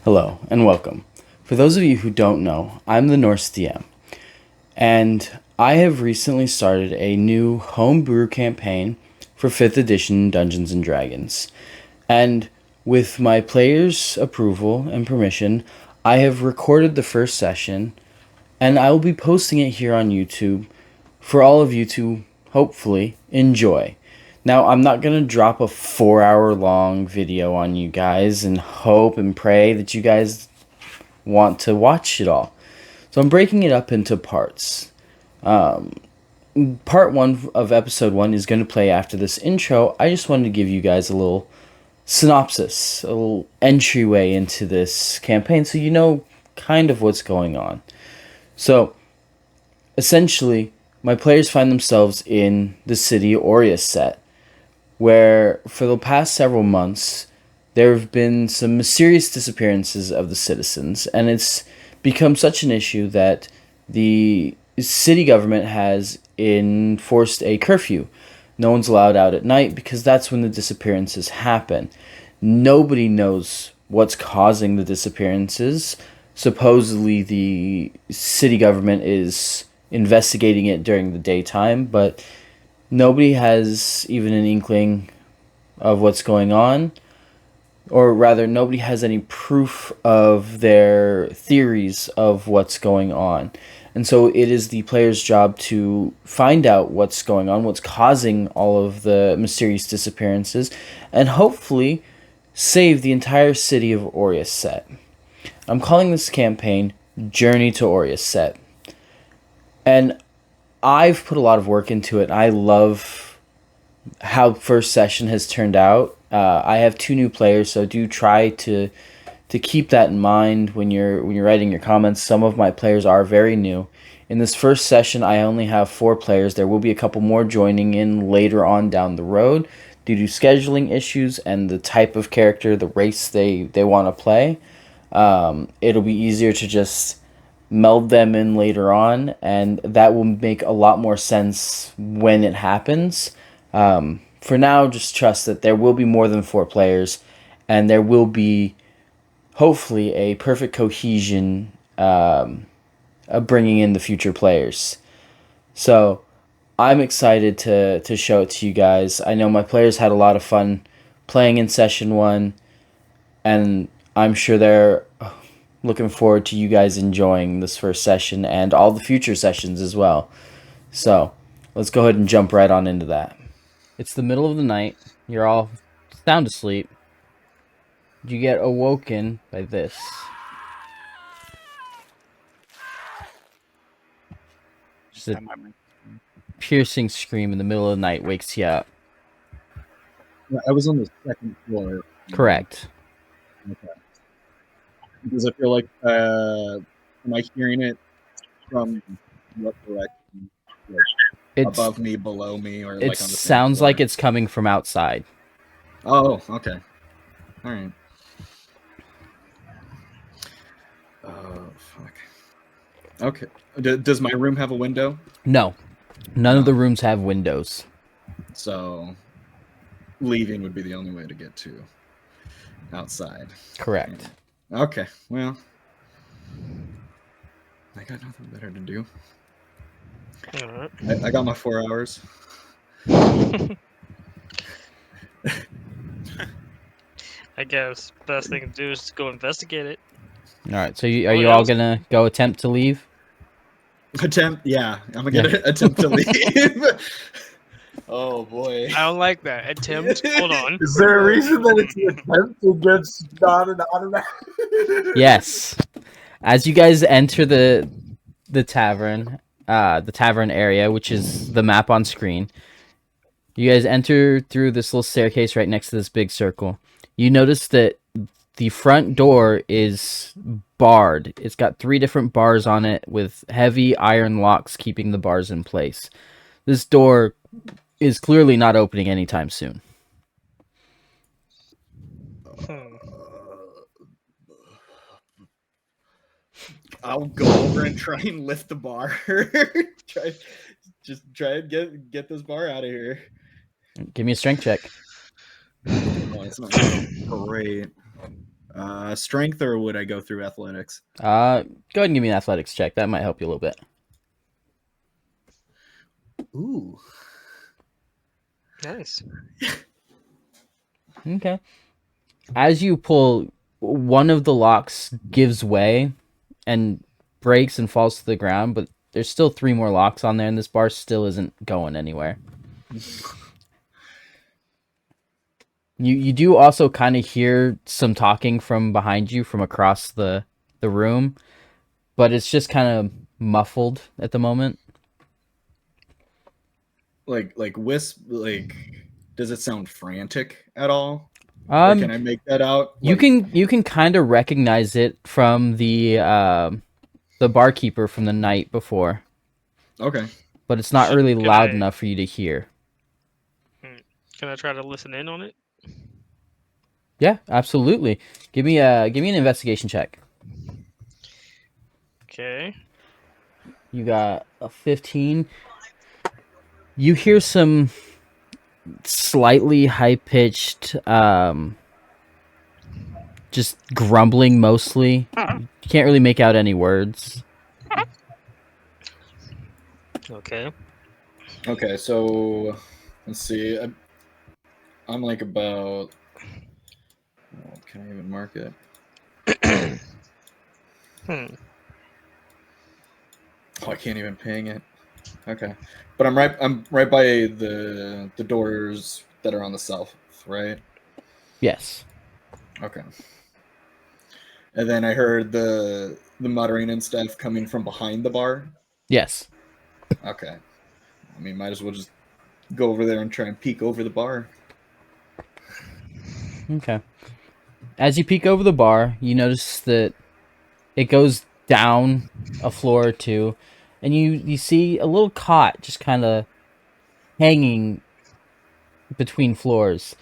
Hello and welcome. For those of you who don't know, I'm the Norse DM, and I have recently started a new homebrew campaign for 5th edition Dungeons and Dragons. And with my players' approval and permission, I have recorded the first session, and I will be posting it here on YouTube for all of you to hopefully enjoy. Now, I'm not going to drop a 4 hour long video on you guys and hope and pray that you guys want to watch it all. So I'm breaking it up into parts. Part one of episode one is going to play after this intro. I just wanted to give you guys a little synopsis, a little entryway into this campaign so you know kind of what's going on. So, essentially, my players find themselves in the city Oriaset, where for the past several months there have been some mysterious disappearances of the citizens, and it's become such an issue that the city government has enforced a curfew. No one's allowed out at night because that's when the disappearances happen. Nobody knows what's causing the disappearances. Supposedly, the city government is investigating it during the daytime, but nobody has even an inkling of what's going on, or rather, nobody has any proof of their theories of what's going on. And so it is the player's job to find out what's going on, what's causing all of the mysterious disappearances, and hopefully save the entire city of Oriaset. I'm calling this campaign Journey to Oriaset. And I've put a lot of work into it. I love how first session has turned out. I have two new players, so do try to keep that in mind when you're writing your comments. Some of my players are very new. In this first session, I only have 4 players. There will be a couple more joining in later on down the road due to scheduling issues and the type of character, the race they want to play. It'll be easier to just meld them in later on, and that will make a lot more sense when it happens. For now, just trust that there will be more than 4 players, and there will be hopefully a perfect cohesion of bringing in the future players. So I'm excited to show it to you guys. I know my players had a lot of fun playing in session 1, and I'm sure they're looking forward to you guys enjoying this first session and all the future sessions as well. So let's go ahead and jump right on into that. It's the middle of the night. You're all sound asleep. You get awoken by this. Just a piercing scream in the middle of the night wakes you up. I was on the second floor. Correct. Okay. Because I feel like, am I hearing it from what direction? Like It's above me, below me, or it like on the same sounds floor? like it's coming from outside. Oh, okay. All right. Oh, fuck. Okay. Does my room have a window? No. None of the rooms have windows. So leaving would be the only way to get to outside. Correct. Okay. Well, I got nothing better to do. All right. I got my 4 hours. I guess best thing to do is to go investigate it. All right. So are you all gonna go attempt to leave? Attempt? Yeah, I'm gonna attempt to leave. Oh boy. I don't like that. Attempt. Hold on. Is there a reason that it's an attempt against not an automatic? Yes. As you guys enter the tavern area, which is the map on screen, you guys enter through this little staircase right next to this big circle. You notice that the front door is barred. It's got 3 different bars on it with heavy iron locks keeping the bars in place. This door is clearly not opening anytime soon. I'll go over and try and lift the bar. try and get this bar out of here. Give me a strength check. Oh, it's not great. Strength, or would I go through athletics? Go ahead and give me an athletics check. That might help you a little bit. Ooh. Nice. Okay. As you pull, one of the locks gives way and breaks and falls to the ground, but there's still 3 more locks on there, and this bar still isn't going anywhere. You do also kind of hear some talking from behind you from across the room, but it's just kind of muffled at the moment. Like wisp. Like, does it sound frantic at all? Or can I make that out? You Like, you can kind of recognize it from the barkeeper from the night before, okay. but it's not really Can loud I- enough for you to hear. Can I try to listen in on it? Yeah, absolutely. Give me an investigation check. Okay. You got a 15. You hear some slightly high-pitched just grumbling mostly. You can't really make out any words. Okay. Okay, so let's see. I'm like about. Oh, can I even mark it? Hmm. Oh, I can't even ping it. Okay, but I'm right by the doors that are on the south, right? Yes. Okay. And then I heard the muttering and stuff coming from behind the bar. Yes. Okay. I mean, might as well just go over there and try and peek over the bar. Okay. As you peek over the bar, you notice that it goes down a floor or two, and you see a little cot just kind of hanging between floors.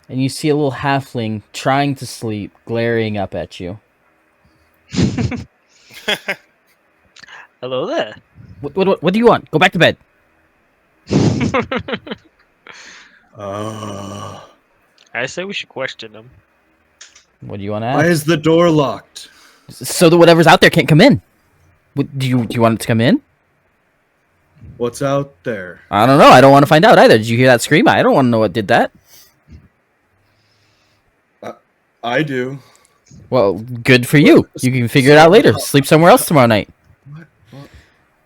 And you see a little halfling trying to sleep, glaring up at you. Hello there. What do you want? Go back to bed. I say we should question them. What do you want to Why ask? is the door locked? So that whatever's out there can't come in. Do you want it to come in? What's out there? I don't know. I don't want to find out either. Did you hear that scream? I don't want to know what did that. I do. Well, good for you. You can figure it out later. Sleep somewhere else tomorrow night.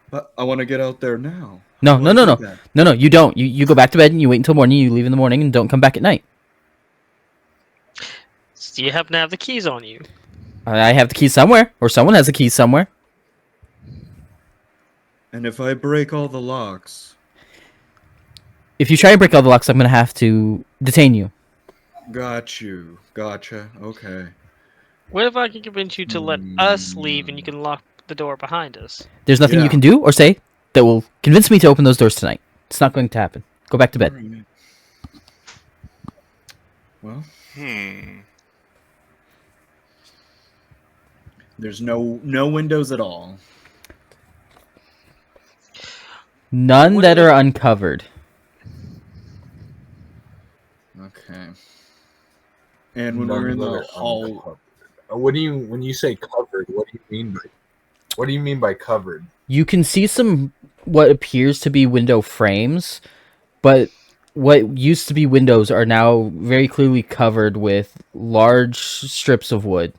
But I want to get out there now. No, How no, do I no, do no. that? No, you don't. You go back to bed and you wait until morning. You leave in the morning and don't come back at night. Do you happen to have the keys on you? I have the keys somewhere, or someone has the keys somewhere. And if I break all the locks? If you try and break all the locks, I'm going to have to detain you. Got you. Gotcha. Okay. What if I can convince you to let us leave and you can lock the door behind us? There's nothing you Yeah. can do or say that will convince me to open those doors tonight. It's not going to happen. Go back to bed. Alright. Well, there's no windows at all. None What that if- are uncovered. Okay. And when None we're in that the are hall, uncovered. When you say covered, what do you mean by covered? You can see some what appears to be window frames, but what used to be windows are now very clearly covered with large strips of wood.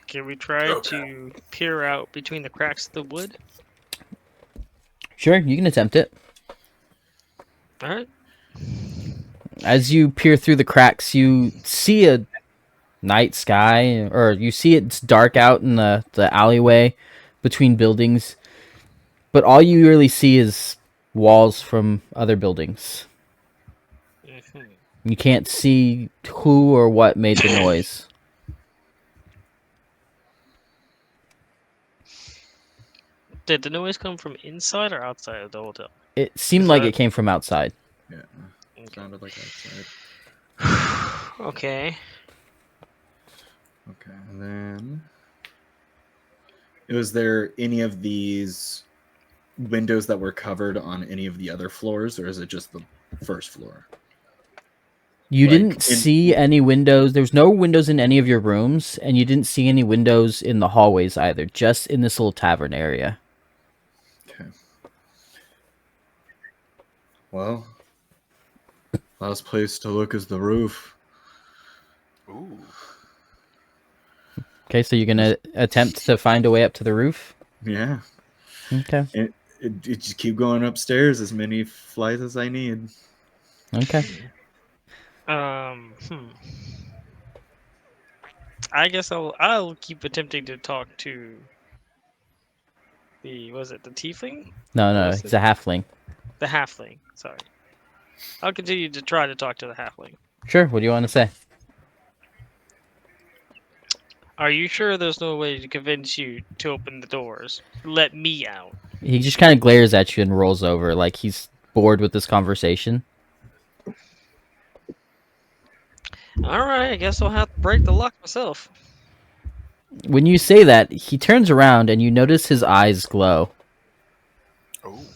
Can we try to peer out between the cracks of the wood? Sure, you can attempt it. Alright. As you peer through the cracks, you see a night sky, or you see it's dark out in the alleyway between buildings, but all you really see is walls from other buildings. You can't see who or what made the noise. Did the noise come from inside or outside of the hotel? It seemed Is like that- it came from outside. yeah, sounded like outside. Okay. Okay, and then was there any of these windows that were covered on any of the other floors, or is it just the first floor? You Like, didn't see any windows. There was no windows in any of your rooms, and you didn't see any windows in the hallways either, just in this little tavern area. Okay. Well, last place to look is the roof. Ooh. Okay, so you're gonna attempt to find a way up to the roof? Yeah. Okay. It just keep going upstairs as many flights as I need. Okay. I guess I'll keep attempting to talk to the the tiefling? No, What no, was it's it? a halfling. The halfling. Sorry. I'll continue to try to talk to the halfling. Sure, what do you want to say? Are you sure there's no way to convince you to open the doors? Let me out. He just kind of glares at you and rolls over like he's bored with this conversation. Alright, I guess I'll have to break the lock myself. When you say that, he turns around and you notice his eyes glow. Oh.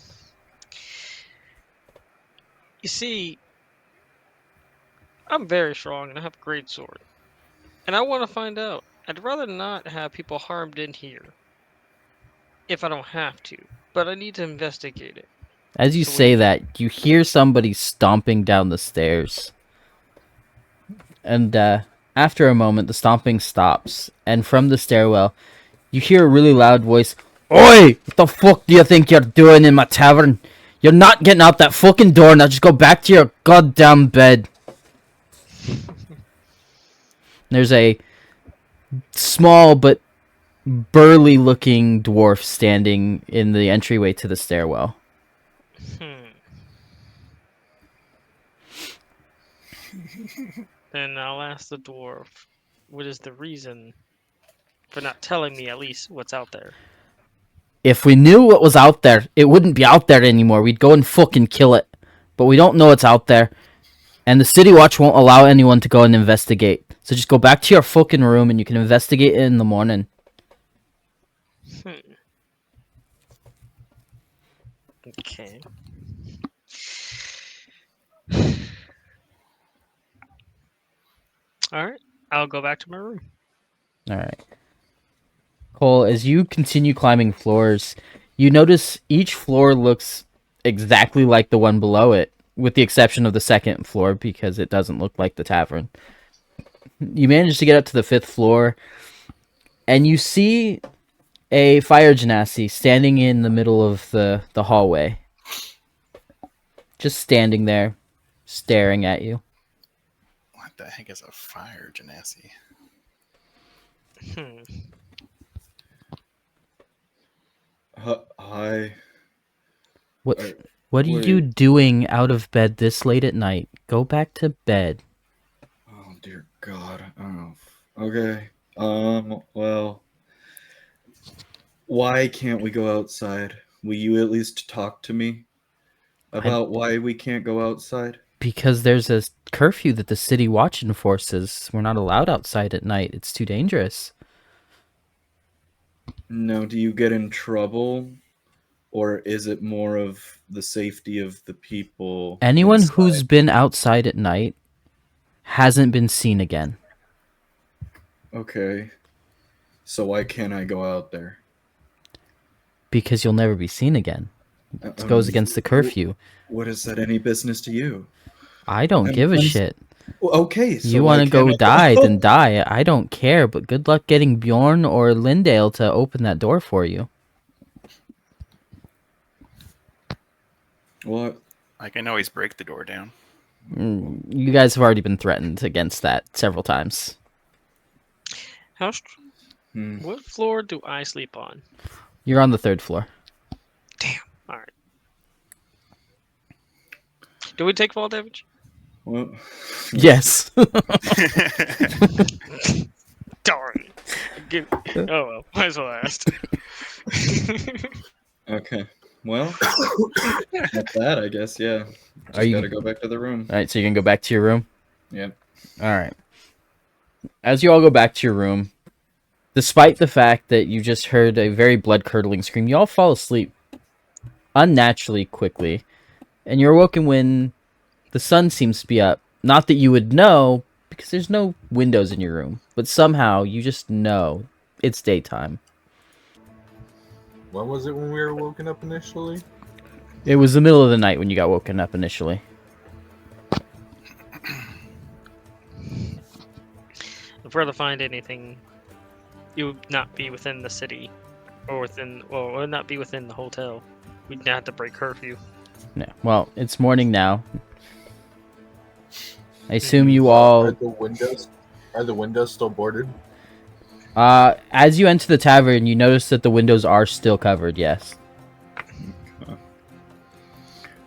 You see, I'm very strong and I have a great sword. And I want to find out. I'd rather not have people harmed in here. If I don't have to. But I need to investigate it. As you So say that, you hear somebody stomping down the stairs. And after a moment, the stomping stops. And from the stairwell, you hear a really loud voice. Oi! What the fuck do you think you're doing in my tavern? You're not getting out that fucking door. Now just go back to your goddamn bed. There's a small but burly looking dwarf standing in the entryway to the stairwell. Then I'll ask the dwarf, what is the reason for not telling me at least what's out there? If we knew what was out there, it wouldn't be out there anymore. We'd go and fucking kill it. But we don't know what's out there. And the City Watch won't allow anyone to go and investigate. So just go back to your fucking room and you can investigate it in the morning. Okay. Alright, I'll go back to my room. Alright. Cole, as you continue climbing floors, you notice each floor looks exactly like the one below it, with the exception of the second floor because it doesn't look like the tavern. You manage to get up to the 5th floor, and you see a fire genasi standing in the middle of the hallway. Just standing there, staring at you. What the heck is a fire genasi? Hi. What Uh, are you wait. doing out of bed this late at night? Go back to bed. Oh dear God. Oh. Okay. Well. Why can't we go outside? Will you at least talk to me about why we can't go outside? Because there's a curfew that the City Watch enforces. We're not allowed outside at night. It's too dangerous. No, do you get in trouble? Or is it more of the safety of the people? Anyone inside? who's been outside at night hasn't been seen again. Okay. So why can't I go out there? Because you'll never be seen again. It goes against the curfew. What is that any business to you? I don't give a shit. Okay, so You why want to go can't I die, then die. I don't care, but good luck getting Bjorn or Lindale to open that door for you. What? I can always break the door down. You guys have already been threatened against that several times. What floor do I sleep on? You're on the 3rd floor. Damn. Alright. Do we take fall damage? What? Yes. Darn. Oh well, might as well ask. Okay. Well, that's that, I guess. Yeah. Just gotta go back to the room. All right, so you can go back to your room? Yeah. All right. As you all go back to your room, despite the fact that you just heard a very blood-curdling scream, you all fall asleep unnaturally quickly. And you're awoken when the sun seems to be up Not that you would know, because there's no windows in your room, but somehow you just know it's daytime. When was it when we were woken up initially? It was the middle of the night when you got woken up initially. If we're to find anything, it would not be within the city, or within, well, it would not be within the hotel. We'd have to break curfew. No. Well, it's morning now. I assume you all. Are the windows still boarded? As you enter the tavern, you notice that the windows are still covered. Yes.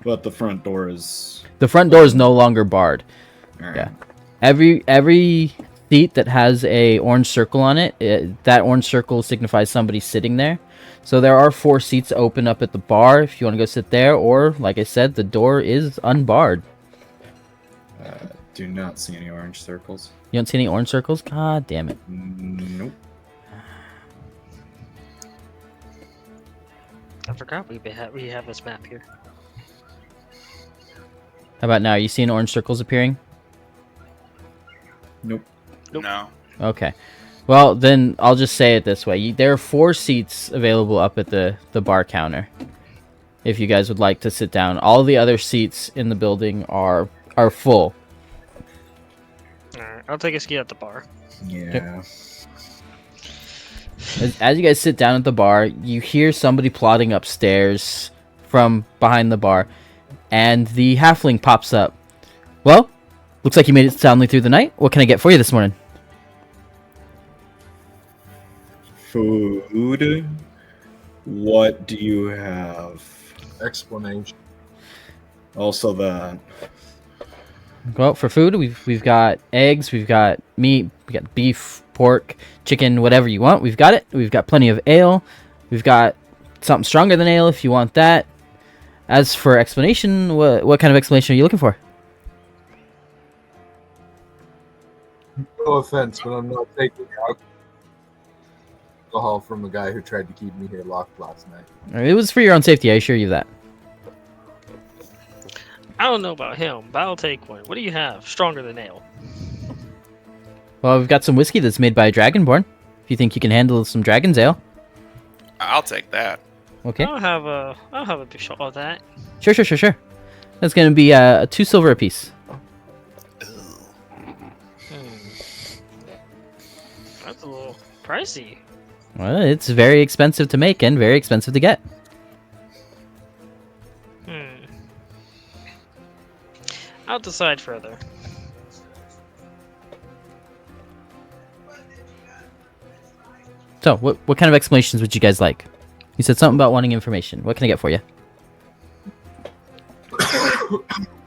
But the front door is. The front door is no longer barred. Alright. Yeah. Every seat that has a orange circle on it, that orange circle signifies somebody sitting there. So there are 4 seats open up at the bar if you want to go sit there, or like I said, the door is unbarred. Do not see any orange circles. You don't see any orange circles? God damn it. Nope. I forgot we have this map here. How about now? Are you seeing orange circles appearing? Nope. Nope. No. Okay. Well, then I'll just say it this way. There are 4 seats available up at the bar counter. If you guys would like to sit down. All the other seats in the building are full. Alright, I'll take a ski at the bar. Yeah. As you guys sit down at the bar, you hear somebody plodding upstairs from behind the bar, and the halfling pops up. Well, looks like you made it soundly through the night. What can I get for you this morning? Food. What do you have? Explanation. Also that. Well, for food, we've got eggs, we've got meat, we got beef, pork, chicken, whatever you want. We've got it. We've got plenty of ale. We've got something stronger than ale if you want that. As for explanation, what kind of explanation are you looking for? No offense, but I'm not taking alcohol from the guy who tried to keep me here locked last night. It was for your own safety, I assure you that. I don't know about him, but I'll take one. What do you have? Stronger than ale. Well, we've got some whiskey that's made by a dragonborn. If you think you can handle some dragon's ale. I'll take that. Okay. I'll have a big shot of that. Sure. That's going to be 2 silver apiece. That's a little pricey. Well, it's very expensive to make and very expensive to get. I'll decide further. So, what kind of explanations would you guys like? You said something about wanting information. What can I get for you?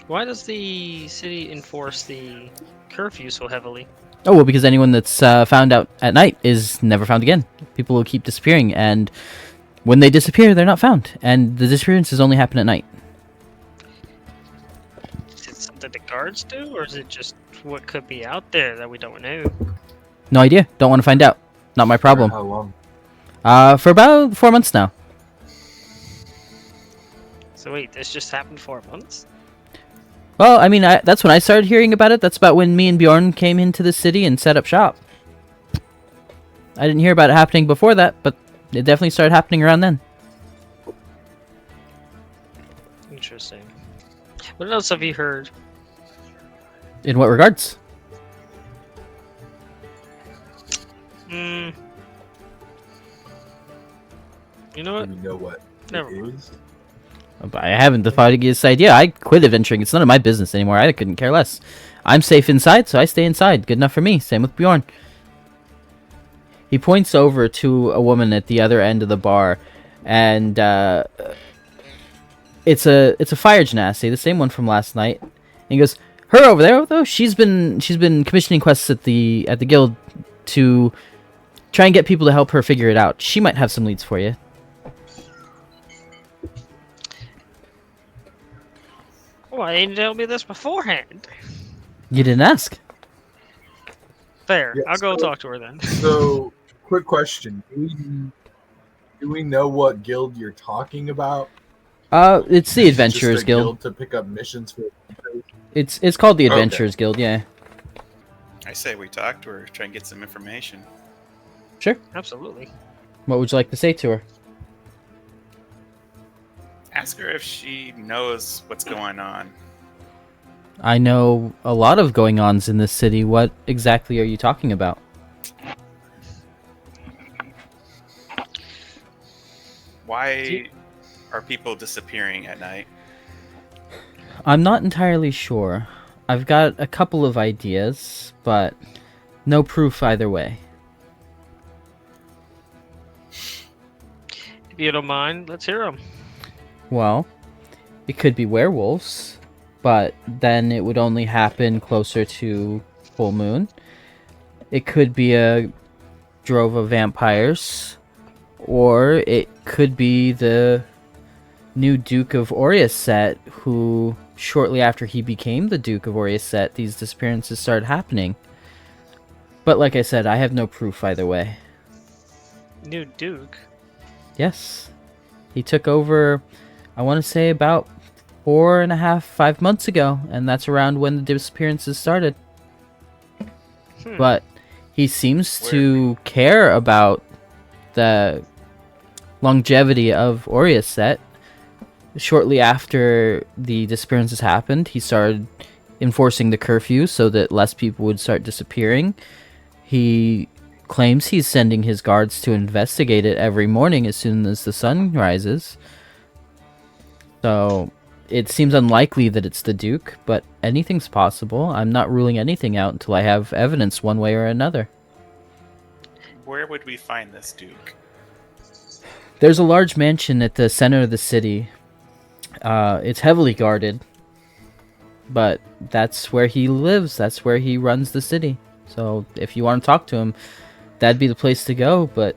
Why does the city enforce the curfew so heavily? Oh, well, because anyone that's found out at night is never found again. People will keep disappearing, and when they disappear, they're not found. And the disappearances only happen at night. Is it something the guards do, or is it just what could be out there that we don't know? No idea. Don't want to find out. Not my problem. For how long? For about 4 months now. So wait, this just happened 4 months? Well, I mean, that's when I started hearing about it. That's about when me and Bjorn came into the city and set up shop. I didn't hear about it happening before that, but it definitely started happening around then. Interesting. What else have you heard? In what regards? You know what? Do you know what Never it mind. is? I haven't the foggiest idea. I quit adventuring. It's none of my business anymore. I couldn't care less. I'm safe inside, so I stay inside. Good enough for me. Same with Bjorn. He points over to a woman at the other end of the bar, and it's a fire genasi, the same one from last night. And he goes, "Her over there, though. She's been commissioning quests at the guild to try and get people to help her figure it out. She might have some leads for you." Why didn't you tell me this beforehand? You didn't ask. Fair. Yeah, I'll go so- talk to her then. So, quick question: Do we know what guild you're talking about? It's the Is it just Adventurers a Guild. to pick up missions for. It's called the Okay. Adventurers Guild. Yeah. I say we talk to her, try and get some information. Sure. Absolutely. What would you like to say to her? Ask her if she knows what's going on. I know a lot of going-ons in this city. What exactly are you talking about? Why are people disappearing at night? I'm not entirely sure. I've got a couple of ideas, but no proof either way. If you don't mind, let's hear them. Well, it could be werewolves, but then it would only happen closer to full moon. It could be a drove of vampires, or it could be the new Duke of Oriaset, who, shortly after he became the Duke of Oriaset, these disappearances started happening. But like I said, I have no proof either way. New Duke. Yes. He took over, I want to say, about 4.5, 5 months ago, and that's around when the disappearances started. But he seems to care about the longevity of Oriaset. Shortly after the disappearances happened, he started enforcing the curfew so that less people would start disappearing. He claims he's sending his guards to investigate it every morning as soon as the sun rises. So it seems unlikely that it's the Duke, but anything's possible. I'm not ruling anything out until I have evidence one way or another. Where would we find this Duke? There's a large mansion at the center of the city. It's heavily guarded, but that's where he lives. That's where he runs the city. So if you want to talk to him, that'd be the place to go, but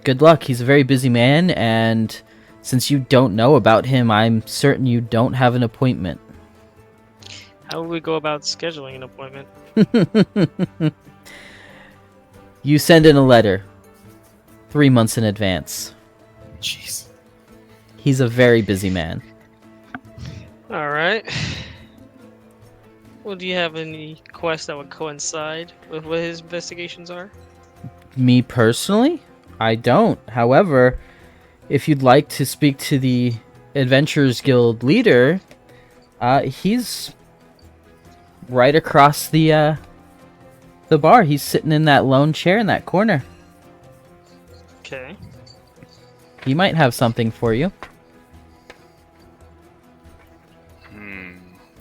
good luck. He's a very busy man, and since you don't know about him, I'm certain you don't have an appointment. How would we go about scheduling an appointment? You send in a letter 3 months in advance. Jeez. He's a very busy man. All right. Well, do you have any quests that would coincide with what his investigations are? Me personally, I don't. However, if you'd like to speak to the Adventurers Guild leader, he's right across the bar. He's sitting in that lone chair in that corner. Okay. He might have something for you.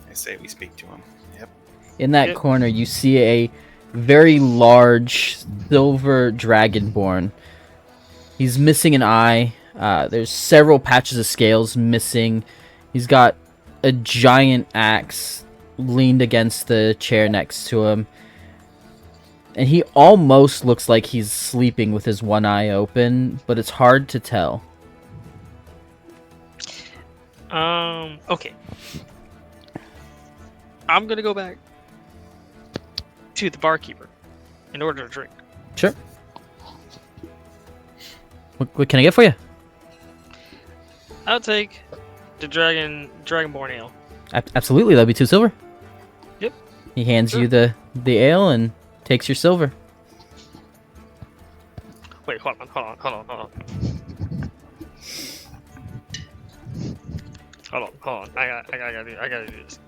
I say we speak to him. Yep. In that Yep. corner, you see a very large silver dragonborn. He's missing an eye. There's several patches of scales missing. He's got a giant axe leaned against the chair next to him. And he almost looks like he's sleeping with his one eye open, but it's hard to tell. Okay. I'm gonna go back to the barkeeper and order a drink. Sure. What can I get for you? I'll take the Dragonborn Ale. Absolutely, that'll be 2 silver. Yep. He hands Sure. you the ale and takes your silver. Wait, hold on. Hold on. I gotta do this.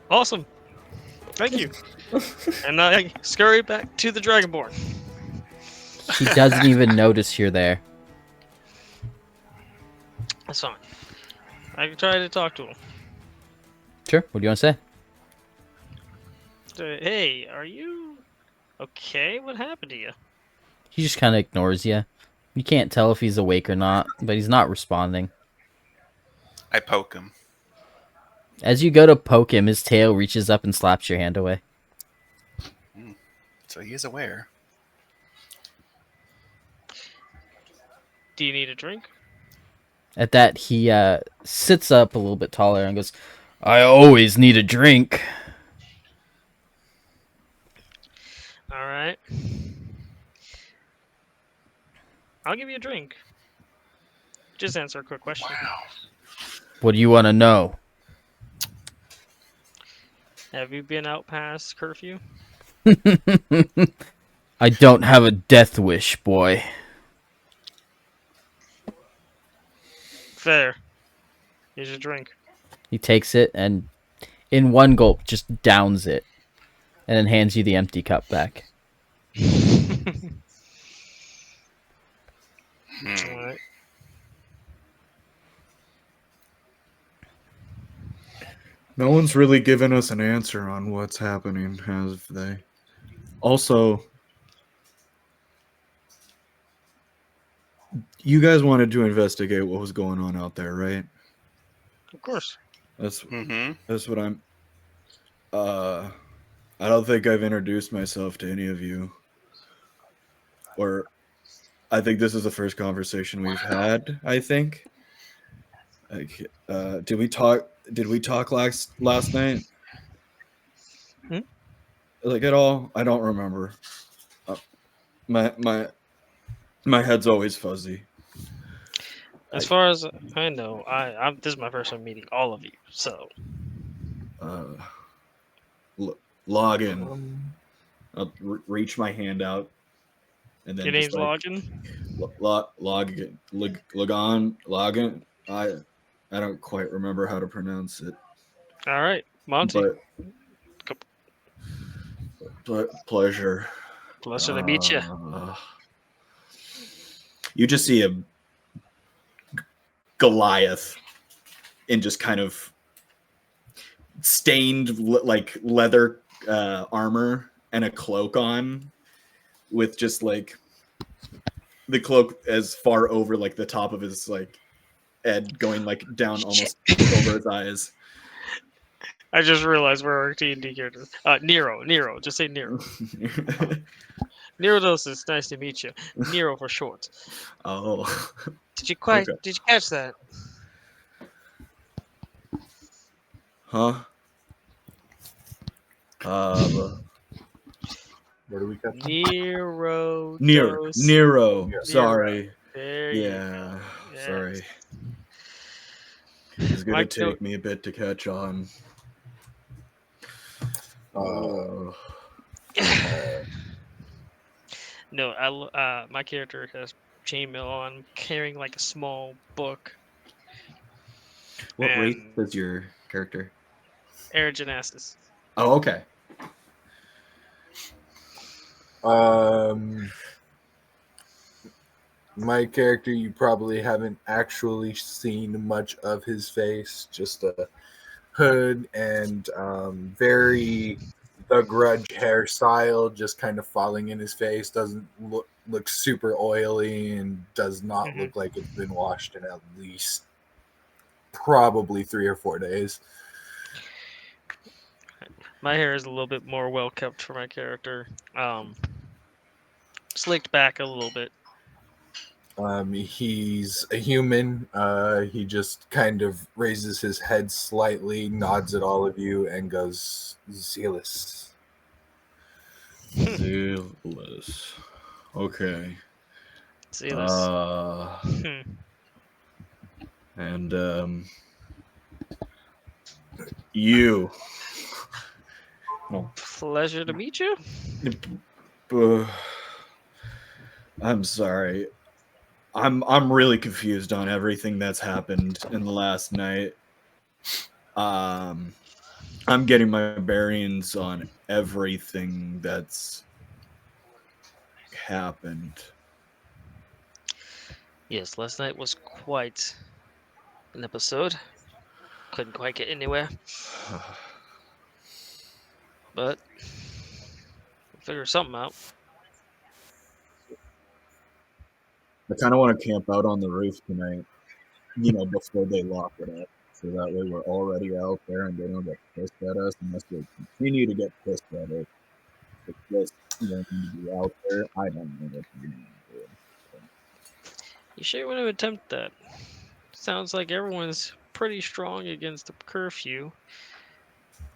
Awesome. Thank you. And I scurry back to the Dragonborn. He doesn't even notice you're there. That's fine. I can try to talk to him. Sure. What do you want to say? Hey, are you okay? What happened to you? He just kind of ignores you. You can't tell if he's awake or not, but he's not responding. I poke him. As you go to poke him, his tail reaches up and slaps your hand away. So he is aware. Do you need a drink? At that, he sits up a little bit taller and goes, "I always need a drink." I'll give you a drink. Just answer a quick question. What do you want to know? Have you been out past curfew? I don't have a death wish, boy. Fair. Here's your drink. He takes it and, in one gulp, just downs it, and then hands you the empty cup back. Alright. No one's really given us an answer on what's happening, have they? Also, you guys wanted to investigate what was going on out there, right? Of course. That's Mm-hmm. that's what I'm. I don't think I've introduced myself to any of you, or I think this is the first conversation we've had. I think. Like, did we talk? Did we talk last night? Hmm? Like at all? I don't remember. Uh, my head's always fuzzy. As far as I know, this is my first time meeting all of you. So Uh, log in. Um, I'll reach my hand out, and then your just name's like Logan. log on, log in. I don't quite remember how to pronounce it, All right, Monty. but pleasure. Pleasure to meet you. You just see a Goliath in just kind of stained like leather armor and a cloak on, with just like the cloak as far over like the top of his like head going like down almost over his eyes. I just realized we're our D&D characters. Nero. Just say Nero. Nero Doses. Nice to meet you. Nero for short. Oh, Did you okay. Did you catch that? Huh? where do we cut them? Nero. Nero. Yeah. Sorry. There you Yeah. go. Yes. Sorry. It's gonna Mike, take me a bit to catch on. No, my character has chainmail on, carrying like a small book. What race And is your character? Aerogenesis. Oh, okay. My character, you probably haven't actually seen much of his face, just a hood and very the Grudge hairstyle, just kind of falling in his face. Doesn't look super oily and does not Mhm. look like it's been washed in at least probably 3 or 4 days. My hair is a little bit more well kept for my character. Slicked back a little bit. He's a human. He just kind of raises his head slightly, nods at all of you, and goes, "Zealous." Zealous. Okay. Zealous. And you. Pleasure to meet you. I'm sorry. I'm really confused on everything that's happened in the last night. I'm getting my bearings on everything that's happened. Yes, last night was quite an episode. Couldn't quite get anywhere, but we'll figure something out. I kind of want to camp out on the roof tonight, before they lock it up. So that way we're already out there and they don't get pissed at us unless they continue to get pissed at us. If just wanting to be out there, I don't know what to do. You sure you want to attempt that? Sounds like everyone's pretty strong against the curfew.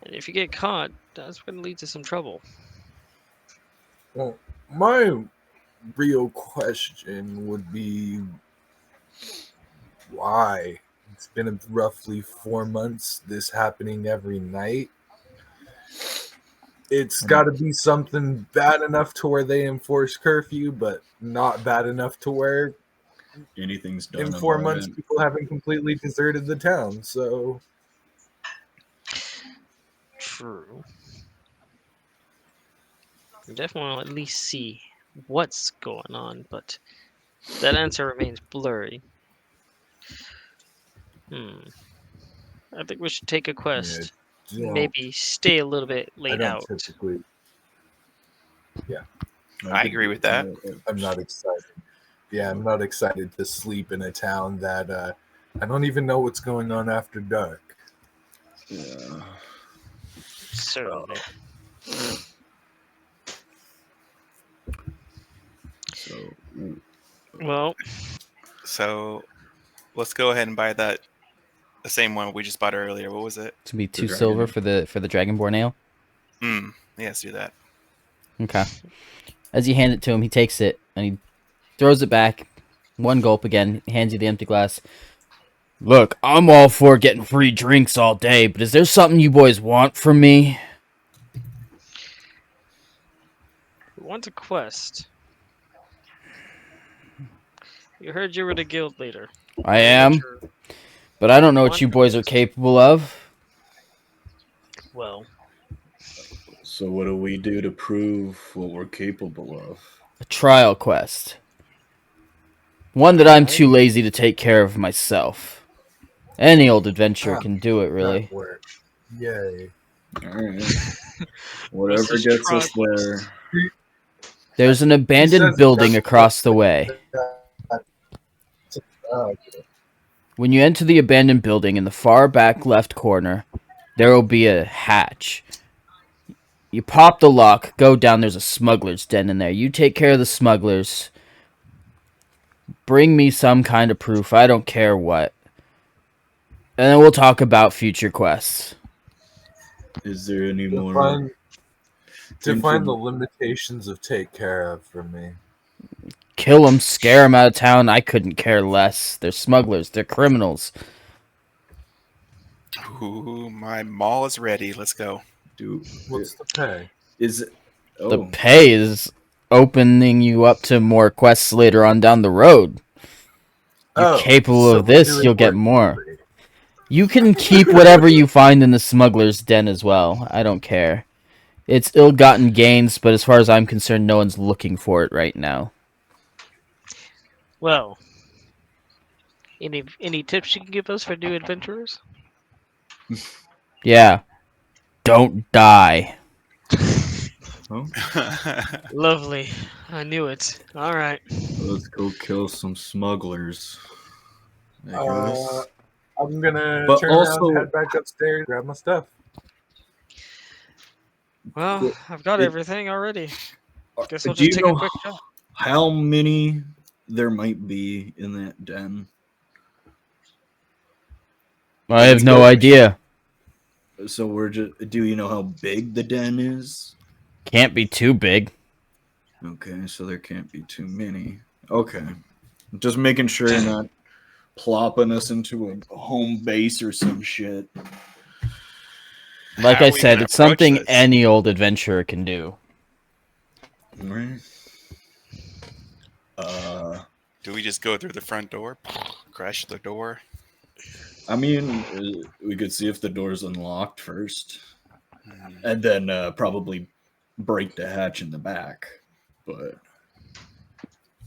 And if you get caught, that's going to lead to some trouble. Well, my real question would be why? It's been roughly 4 months, this happening every night. It's got to be something bad enough to where they enforce curfew, but not bad enough to where Anything's done in on 4 months our end. people haven't completely deserted the town. So True. I definitely want to at least see what's going on, but that answer remains blurry. I think we should take a quest. Maybe stay a little bit I late don't out. typically. I agree with that. I'm not excited. Yeah, I'm not excited to sleep in a town that I don't even know what's going on after dark. Yeah. Certainly. So Well, So let's go ahead and buy the same one we just bought earlier. What was it? It's gonna be The 2 silver dragon. for the Dragonborn ale. Yeah, let's do that. Okay. As you hand it to him, he takes it and he throws it back. One gulp again, hands you the empty glass. Look, I'm all for getting free drinks all day, but is there something you boys want from me? we want a quest. You heard you were the guild leader. I am, but I don't know what you boys are capable of. Well, So what do we do to prove what we're capable of? A trial quest. One that I'm too lazy to take care of myself. Any old adventurer can do it, really. That worked. Yay. Alright. Whatever gets us there. There's an abandoned building across the way. When you enter the abandoned building in the far back left corner, there will be a hatch. You pop the lock, go down, there's a smuggler's den in there. You take care of the smugglers. Bring me some kind of proof, I don't care what. And then we'll talk about future quests. Is there any more? Define the limitations of take care of for me. Kill them, scare them out of town, I couldn't care less. They're smugglers, they're criminals. Ooh, my mall is ready. Let's go. What's the pay? Is it? The pay is opening you up to more quests later on down the road. You're capable of this, you'll get more. You can keep whatever you find in the smuggler's den as well. I don't care. It's ill-gotten gains, but as far as I'm concerned, no one's looking for it right now. well. Any tips you can give us for new adventurers? Yeah. Don't die. Lovely. I knew it. All right. Let's go kill some smugglers. I'm gonna But turn also, around, head back upstairs, grab my stuff. Well, I've got everything already. Guess I'll do just you take a know quick shot. how many there might be in that den? I have no idea. So we're just. Do you know how big the den is? Can't be too big. Okay, so there can't be too many. Okay, just making sure you're not plopping us into a home base or some shit. Like I said, it's something any old adventurer can do. Right. Do we just go through the front door, crash the door? I mean, we could see if the door's unlocked first, and then probably break the hatch in the back. But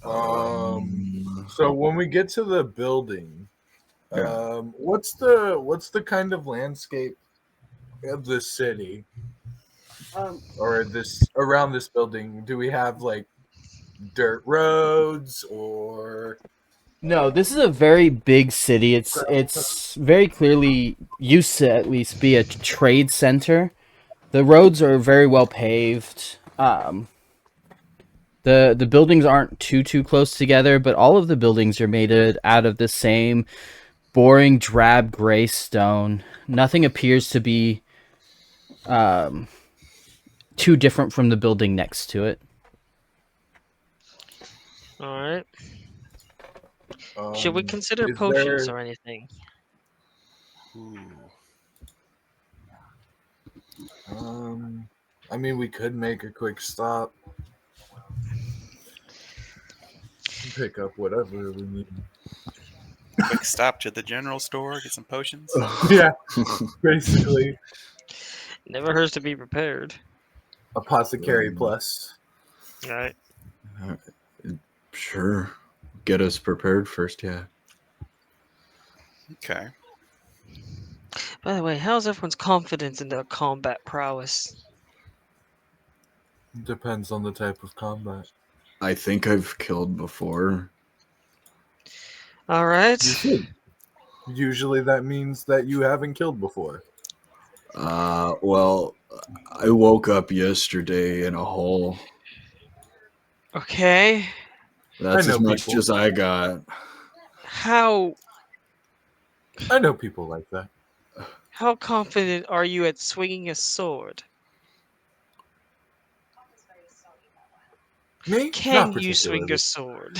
so when we get to the building, what's the kind of landscape of the city, or this around this building? Do we have like dirt roads or? No, this is a very big city. It's very clearly used to at least be a trade center. The roads are very well paved. The buildings aren't too close together, but all of the buildings are made out of the same boring drab gray stone. Nothing appears to be too different from the building next to it. All right. Should we consider Is potions there? or anything? Ooh. I mean, we could make a quick stop, pick up whatever we need. Quick stop to the general store, get some potions. Yeah, basically Never hurts to be prepared. apothecary plus. All right. Sure. Get us prepared first, yeah. Okay. By the way, how's everyone's confidence in their combat prowess? Depends on the type of combat. I think I've killed before. All right. You should. Usually that means that you haven't killed before. Well, I woke up yesterday in a hole. Okay. That's I know as much people. as I got. How I know people like that. confident are you at swinging a sword? Me? Can Not you swing a particularly. sword?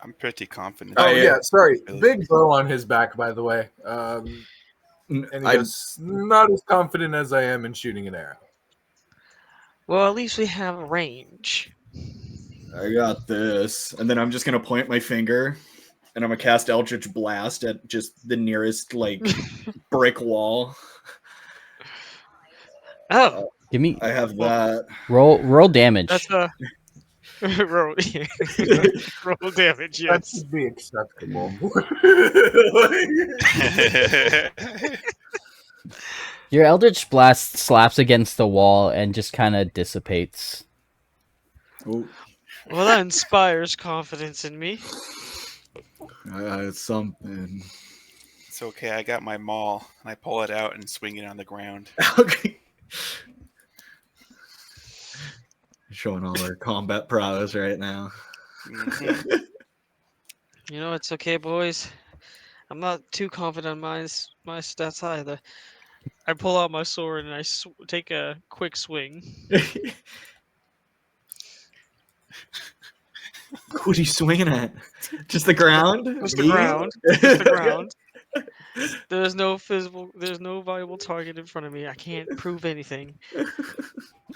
I'm pretty confident. Oh I- yeah, sorry. Ability. Big bow on his back, by the way. And he I goes, not as confident as I am in shooting an arrow. Well, at least we have range. got this, and then I'm just gonna point my finger, and I'm gonna cast Eldritch Blast at just the nearest brick wall. Oh, Give me I have that. roll damage. that's a roll. Roll damage. That Yes. should be acceptable. Your Eldritch Blast slaps against the wall and just kind of dissipates. Oh, Well, that inspires confidence in me. it's something. It's okay. I got my maul, and I pull it out and swing it on the ground. Okay. Showing all our combat prowess right now. Mhm. You know, it's okay, boys. I'm not too confident on my stats either. I pull out my sword and I take a quick swing. What are you swinging at? Just the ground? Just the Me? ground. Just the ground. There's no viable target in front of me. I can't prove anything.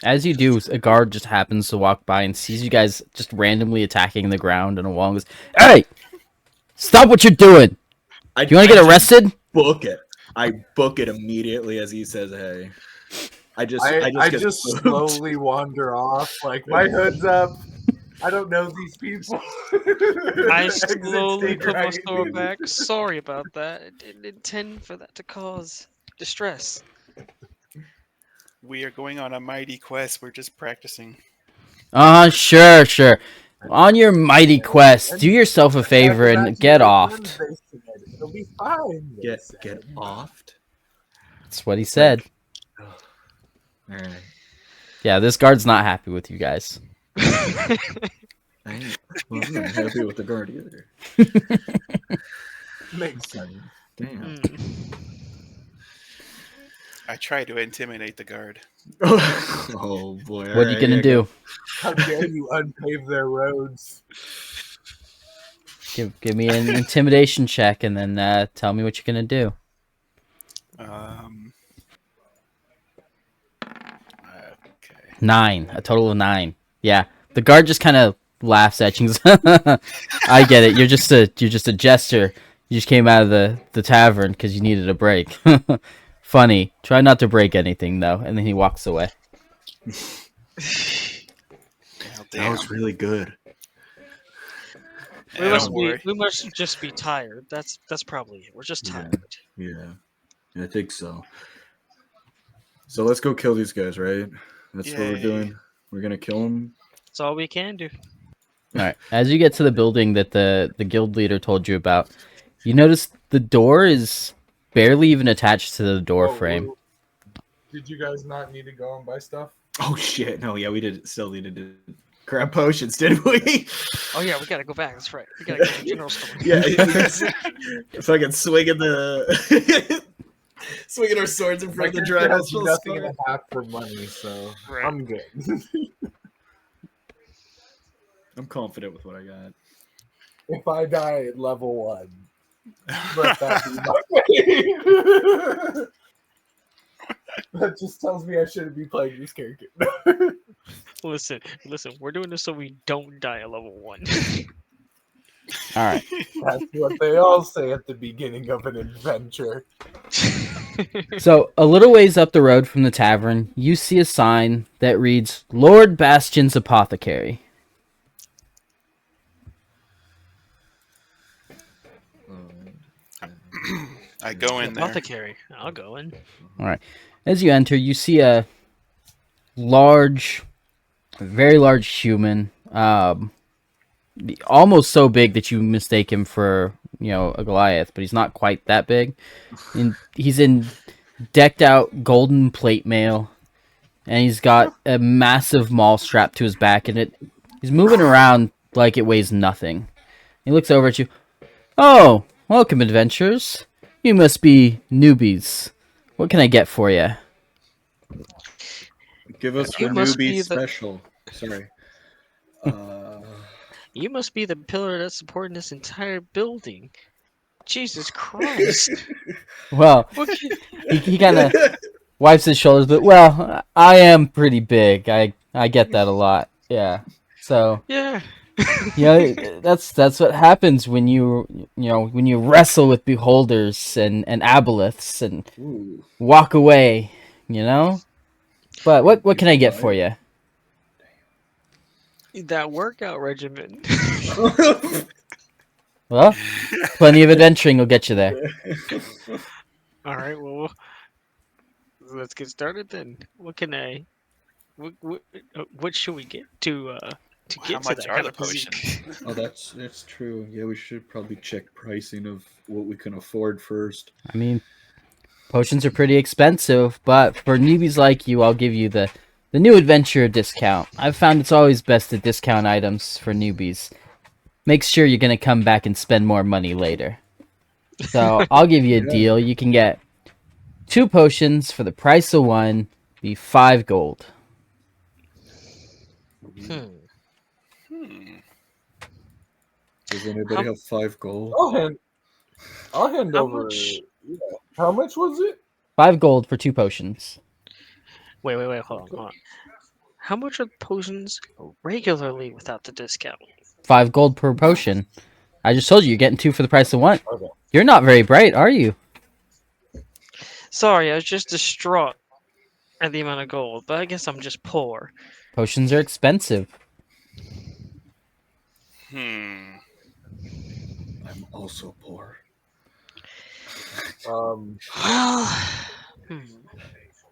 As you do, a guard just happens to walk by and sees you guys just randomly attacking the ground, and a wall goes, "Hey! Stop what you're doing! Do you want to get arrested?" Book it. I book it immediately as he says, "Hey." I just get just spooked. slowly wander off, like my hood's up. I don't know these people. I Exit slowly stage put my right. sword back. Sorry about that. I didn't intend for that to cause distress. We are going on a mighty quest. We're just practicing. Sure. On your mighty quest, do yourself a favor and get offed. It'll be fine. they Get said. offed. That's what he said. All right. Yeah, this guard's not happy with you guys. I'm not happy with the guard either. Makes sense. Damn. I try to intimidate the guard. Oh boy. What are you gonna do? How dare you unpave their roads? Give me an intimidation check, and then tell me what you're gonna do. Okay. 9, a total of 9. Yeah, the guard just kind of laughs at you. I get it. You're just a jester. You just came out of the tavern because you needed a break. Funny. Try not to break anything though. And then he walks away. Well, That damn. was really good. We Yeah, must don't be. worry. We must just be tired. That's probably it. We're just Yeah. tired. Yeah, I think so. So let's go kill these guys, right? That's what we're Yay. doing. We're gonna kill them. That's all we can do. All right. As you get to the building that the guild leader told you about, you notice the door is barely even attached to the door frame. Did you guys not need to go and buy stuff? Oh shit! No, yeah, we still needed to grab potions, didn't we? Oh yeah, we gotta go back. That's right. We gotta go to the general store. Yeah, fucking swinging swinging our swords in front of the character dragon. has nothing and a half for money, so Right. I'm good. I'm confident with what I got. If I die at level 1, let that be my fate. That just tells me I shouldn't be playing this character. Listen, we're doing this so we don't die at level 1. All right. That's what they all say at the beginning of an adventure. So, a little ways up the road from the tavern, you see a sign that reads Lord Bastion's Apothecary. I go in there. Apothecary. I'll go in. All right. As you enter, you see a very large human, almost so big that you mistake him for, a Goliath, but he's not quite that big. And he's in decked out golden plate mail, and he's got a massive maul strapped to his back, and he's moving around like it weighs nothing. He looks over at you. Oh, welcome, adventurers. You must be newbies. What can I get for you? Give us the You must be newbie the- special. Sorry. You must be the pillar that's supporting this entire building. Jesus Christ. Well, What can- he kind of wipes his shoulders, but well, I am pretty big. I get that a lot. Yeah. So yeah. that's what happens when when you wrestle with beholders and aboleths and Ooh. walk away. But what can I get for you? That workout regimen. Well, plenty of adventuring will get you there. All right, well, let's get started then. What can I? What should we get to get How to much that are kind the of physique? potions? Oh, that's true. Yeah, we should probably check pricing of what we can afford first. I mean, potions are pretty expensive, but for newbies like you, I'll give you the new adventure discount. I've found it's always best to discount items for newbies. Make sure you're going to come back and spend more money later. So I'll give you a Yeah. deal. You can get 2 potions for the price of 1, be 5 gold. Hmm. Does anybody How- have 5 gold? I'll hand How over. much? Yeah. How much was it? 5 gold for 2 potions. Wait, hold on. How much are potions regularly without the discount? 5 gold per potion. I just told you, you're getting 2 for the price of 1. Okay. You're not very bright, are you? Sorry, I was just distraught at the amount of gold, but I guess I'm just poor. Potions are expensive. Hmm. I'm also poor. Well, hmm.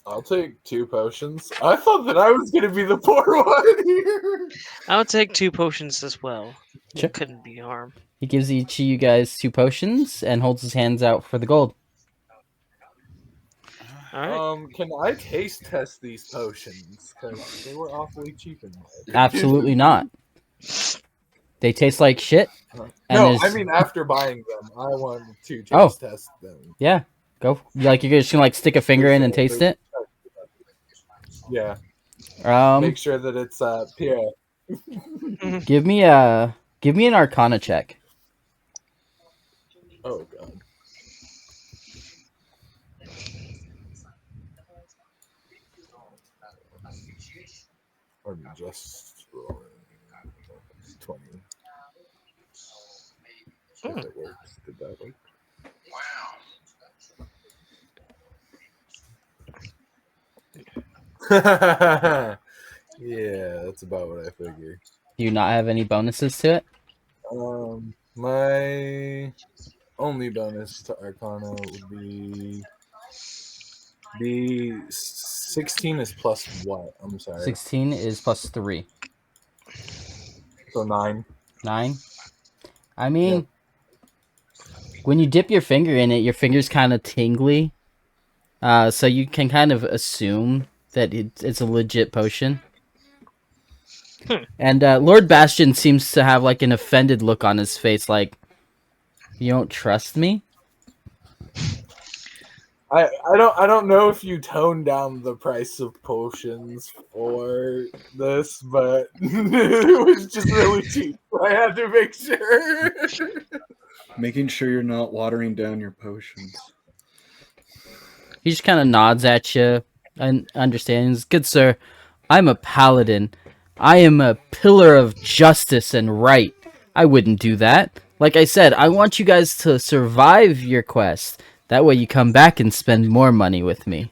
I'll take 2 potions. I thought that I was gonna be the poor one here. I'll take 2 potions as well. Sure. It couldn't be harm. He gives each of you guys 2 potions and holds his hands out for the gold. All right. Can I taste test these potions? Because they were awfully cheap in my opinion. Absolutely not. They taste like shit. And No, there's- I mean after buying them, I want to taste Oh. test them. Yeah, go. Like you're just gonna stick a finger in and taste it. Yeah. Um, Make sure that it's pure. give me an Arcana check. Oh god. Or just rolling 20. If it works. Did that work? Wow. Yeah, that's about what I figured. Do you not have any bonuses to it? My only bonus to Arcana would be the 16 is plus what? I'm sorry. 16 is plus 3. So 9. 9. I mean, when you dip your finger in it, your finger's kind of tingly. So you can kind of assume that it's a legit potion. And Lord Bastion seems to have like an offended look on his face, like, you don't trust me? I don't know if you toned down the price of potions for this, but it was just really cheap. So I had to make sure. Making sure you're not watering down your potions. He just kind of nods at you and understands. Good sir, I'm a paladin. I am a pillar of justice and right. I wouldn't do that. Like I said, I want you guys to survive your quest. That way you come back and spend more money with me.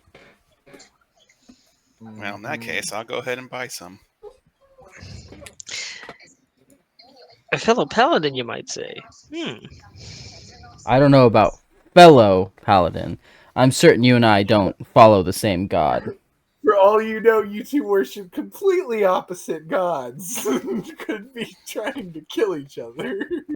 Well, in that case, I'll go ahead and buy some. A fellow paladin, you might say. I don't know about fellow paladin. I'm certain you and I don't follow the same god. For all you know, you two worship completely opposite gods. Could be trying to kill each other.